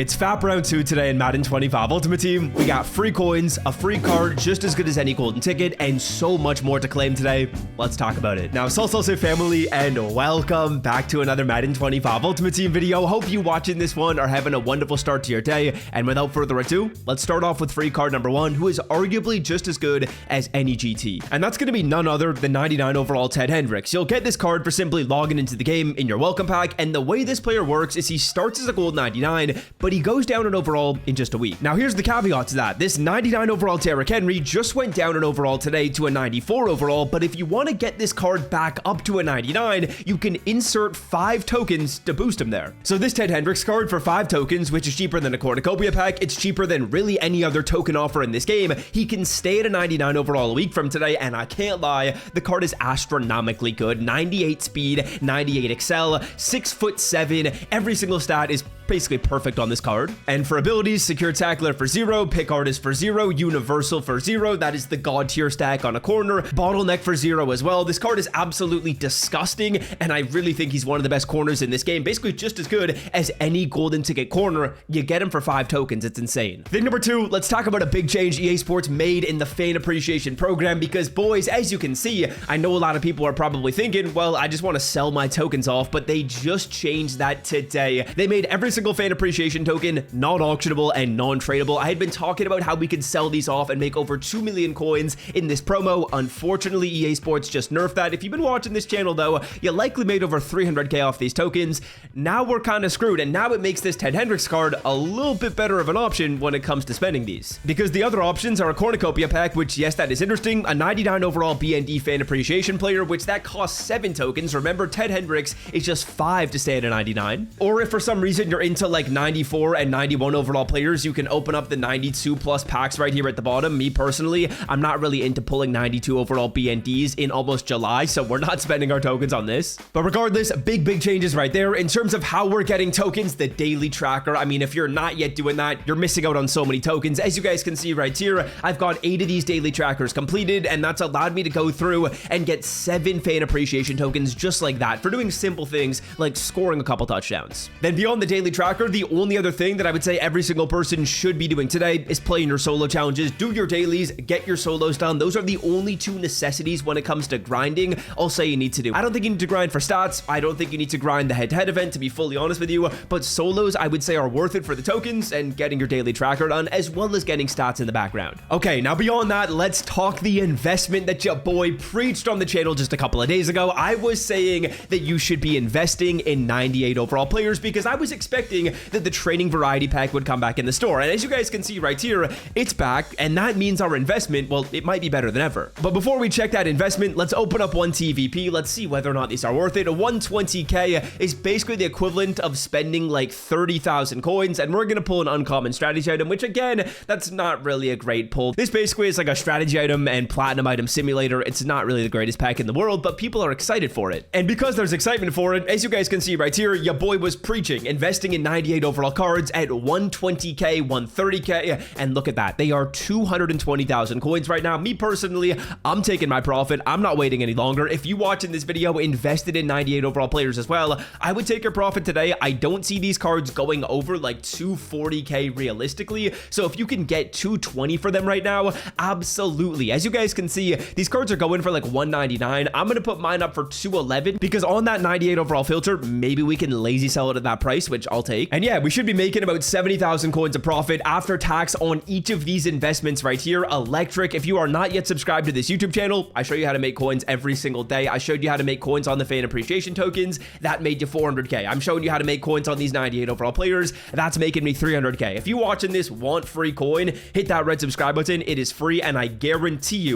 It's FAP round 2 today in Madden 25 Ultimate Team. We got free coins, a free card just as good as any golden ticket, and so much more to claim today. Let's talk about it. Now, Salsa family, and welcome back to another Madden 25 Ultimate Team video. Hope you watching this one are having a wonderful start to your day. And without further ado, let's start off with free card number 1, who is arguably just as good as any GT. And that's going to be none other than 99 overall Ted Hendricks. You'll get this card for simply logging into the game in your welcome pack. And the way this player works is he starts as a gold 99, but he goes down in overall in just a week. Now, here's the caveat to that. This 99 overall Derrick Henry just went down in overall today to a 94 overall, but if you want to get this card back up to a 99, you can insert 5 tokens to boost him there. So this Ted Hendricks card for 5 tokens, which is cheaper than a cornucopia pack, it's cheaper than really any other token offer in this game. He can stay at a 99 overall a week from today, and I can't lie, the card is astronomically good. 98 speed, 98 excel, 6'7". Every single stat is basically perfect on this card. And for abilities, secure tackler for 0, pick artist for 0, universal for 0, that is the god tier stack on a corner, bottleneck for 0 as well. This card is absolutely disgusting, and I really think he's one of the best corners in this game, basically just as good as any golden ticket corner. You get him for 5 tokens, it's insane. Thing number 2, let's talk about a big change EA Sports made in the fan appreciation program, because boys, as you can see, I know a lot of people are probably thinking, well, I just want to sell my tokens off, but they just changed that today. They made every single fan appreciation token not auctionable and non-tradable. I had been talking about how we could sell these off and make over 2 million coins in this promo. Unfortunately, EA Sports just nerfed that. If you've been watching this channel though, you likely made over 300k off these tokens. Now we're kind of screwed, and now it makes this Ted Hendricks card a little bit better of an option when it comes to spending these. Because the other options are a cornucopia pack, which yes, that is interesting, a 99 overall BND fan appreciation player, which that costs 7 tokens. Remember, Ted Hendricks is just 5 to stay at a 99. Or if for some reason you're into like 94 and 91 overall players, you can open up the 92 plus packs right here at the bottom. Me personally, I'm not really into pulling 92 overall BNDs in almost July, so we're not spending our tokens on this. But regardless, big changes right there. In terms of how we're getting tokens, the daily tracker, I mean, if you're not yet doing that, you're missing out on so many tokens. As you guys can see right here, I've got 8 of these daily trackers completed, and that's allowed me to go through and get 7 fan appreciation tokens just like that for doing simple things like scoring a couple touchdowns. Then beyond the daily tracker, the only other thing that I would say every single person should be doing today is playing your solo challenges. Do your dailies, get your solos done. Those are the only 2 necessities when it comes to grinding I'll say you need to do. I don't think you need to grind for stats. I don't think you need to grind the head-to-head event, to be fully honest with you, but solos I would say are worth it for the tokens and getting your daily tracker done, as well as getting stats in the background. Okay, now beyond that, let's talk the investment that your boy preached on the channel just a couple of days ago. I was saying that you should be investing in 98 overall players because I was expecting that the training variety pack would come back in the store, and as you guys can see right here, it's back, and that means our investment, well, it might be better than ever. But before we check that investment, let's open up one TVP. Let's see whether or not these are worth it. A 120k is basically the equivalent of spending like 30,000 coins, and we're gonna pull an uncommon strategy item, which again, that's not really a great pull. This basically is like a strategy item and platinum item simulator. It's not really the greatest pack in the world, but people are excited for it, and because there's excitement for it, as you guys can see right here, your boy was preaching investing in 98 overall cards at 120k, 130k, and look at that. They are 220,000 coins right now. Me personally, I'm taking my profit. I'm not waiting any longer. If you watching this video invested in 98 overall players as well, I would take your profit today. I don't see these cards going over like 240k realistically, so if you can get 220 for them right now, absolutely. As you guys can see, these cards are going for like 199. I'm gonna put mine up for 211 because on that 98 overall filter, maybe we can lazy sell it at that price, which I'll take. And yeah, we should be making about 70,000 coins of profit after tax on each of these investments right here. Electric, if you are not yet subscribed to this YouTube channel, I show you how to make coins every single day. I showed you how to make coins on the fan appreciation tokens. That made you 400k. I'm showing you how to make coins on these 98 overall players. That's making me 300k. If you watching this want free coin, hit that red subscribe button. It is free, and I guarantee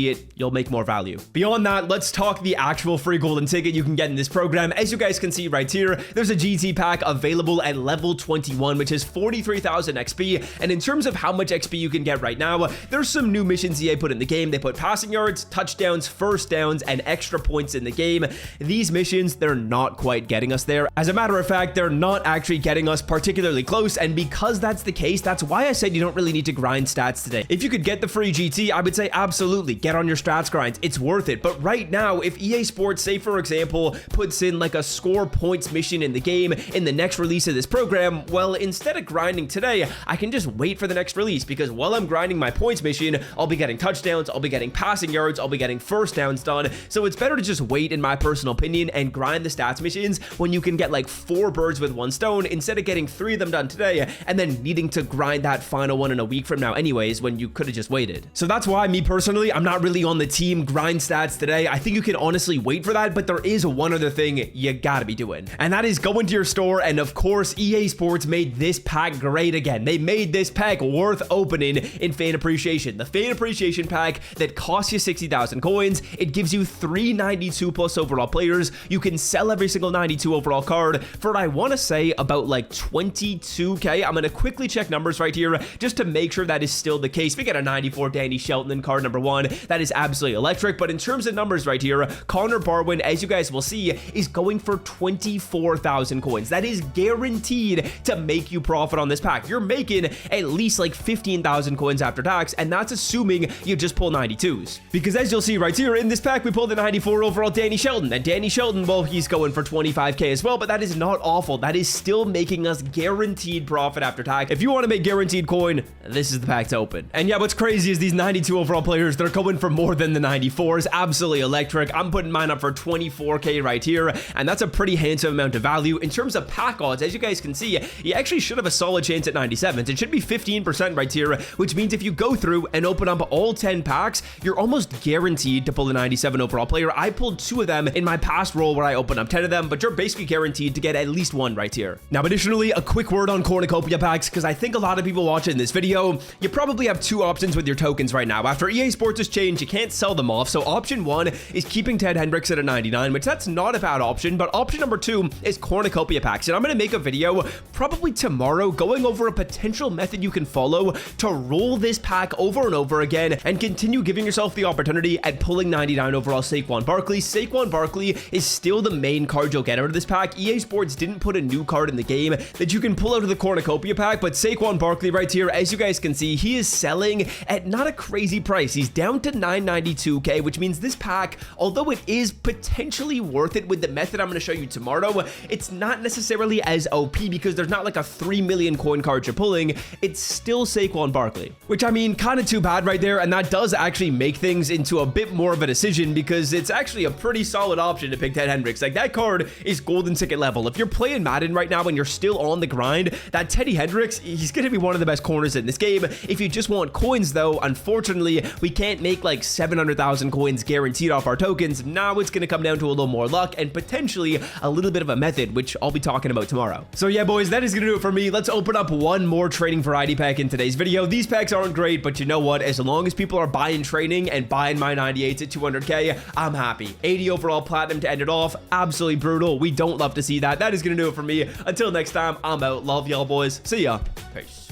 it, you'll make more value. Beyond that, let's talk the actual free golden ticket you can get in this program. As you guys can see right here, there's a GT pack available at level 21, which is 43,000 XP. And in terms of how much XP you can get right now, there's some new missions EA put in the game. They put passing yards, touchdowns, first downs, and extra points in the game. These missions, they're not quite getting us there. As a matter of fact, they're not actually getting us particularly close, and because that's the case, that's why I said you don't really need to grind stats today. If you could get the free GT, I would say absolutely get on your stats grinds. It's worth it. But right now, if EA Sports, say for example, puts in like a score points mission in the game in the next release of this program, well, instead of grinding today, I can just wait for the next release, because while I'm grinding my points mission, I'll be getting touchdowns, I'll be getting passing yards, I'll be getting first downs done. So it's better to just wait, in my personal opinion, and grind the stats missions when you can get like 4 birds with 1 stone instead of getting 3 of them done today and then needing to grind that final one in a week from now anyways, when you could have just waited. So that's why, me personally, I'm not really on the team grind stats today. I think you can honestly wait for that, but there is one other thing you gotta be doing, and that is go into your store. And of course, EA Sports made this pack great again. They made this pack worth opening in Fan Appreciation. The Fan Appreciation pack that costs you 60,000 coins. It gives you 3 92 plus overall players. You can sell every single 92 overall card for, I want to say, about like 22k. I'm going to quickly check numbers right here just to make sure that is still the case. We get a 94 Danny Shelton in card number 1. That is absolutely electric. But in terms of numbers right here, Connor Barwin, as you guys will see, is going for 24,000 coins. That is guaranteed to make you profit on this pack. You're making at least like 15,000 coins after tax, and that's assuming you just pull 92s. Because as you'll see right here, in this pack, we pulled the 94 overall Danny Shelton. And Danny Shelton, well, he's going for 25k as well, but that is not awful. That is still making us guaranteed profit after tax. If you want to make guaranteed coin, this is the pack to open. And yeah, what's crazy is these 92 overall players, they're going for more than the 94s. Absolutely electric. I'm putting mine up for 24k right here, and that's a pretty handsome amount of value. In terms of pack odds, as you guys can see, you actually should have a solid chance at 97s. It should be 15% right here, which means if you go through and open up all 10 packs, you're almost guaranteed to pull a 97 overall player. I pulled 2 of them in my past roll where I opened up 10 of them, but you're basically guaranteed to get at least 1 right here. Now, additionally, a quick word on cornucopia packs, because I think a lot of people watching this video, you probably have 2 options with your tokens right now. After EA Sports has changed, you can't sell them off. So option 1 is keeping Ted Hendricks at a 99, which that's not a bad option, but option number 2 is cornucopia packs. And I'm going to make a video probably tomorrow going over a potential method you can follow to roll this pack over and over again and continue giving yourself the opportunity at pulling 99 overall Saquon Barkley. Saquon Barkley is still the main card you'll get out of this pack. EA Sports didn't put a new card in the game that you can pull out of the cornucopia pack, but Saquon Barkley right here, as you guys can see, he is selling at not a crazy price. He's down to 992k, which means this pack, although it is potentially worth it with the method I'm going to show you tomorrow, it's not necessarily as OP because there's not like a 3 million coin card you're pulling. It's still Saquon Barkley, which, I mean, kind of too bad right there, and that does actually make things into a bit more of a decision because it's actually a pretty solid option to pick Ted Hendricks. Like, that card is golden ticket level. If you're playing Madden right now and you're still on the grind, that Teddy Hendricks, he's going to be one of the best corners in this game. If you just want coins, though, unfortunately, we can't make like 700,000 coins guaranteed off our tokens. Now it's going to come down to a little more luck and potentially a little bit of a method, which I'll be talking about tomorrow. So yeah, boys, that is going to do it for me. Let's open up one more trading variety pack in today's video. These packs aren't great, but you know what? As long as people are buying training and buying my 98s at 200k, I'm happy. 80 overall platinum to end it off. Absolutely brutal. We don't love to see that. That is going to do it for me. Until next time, I'm out. Love y'all, boys. See ya. Peace.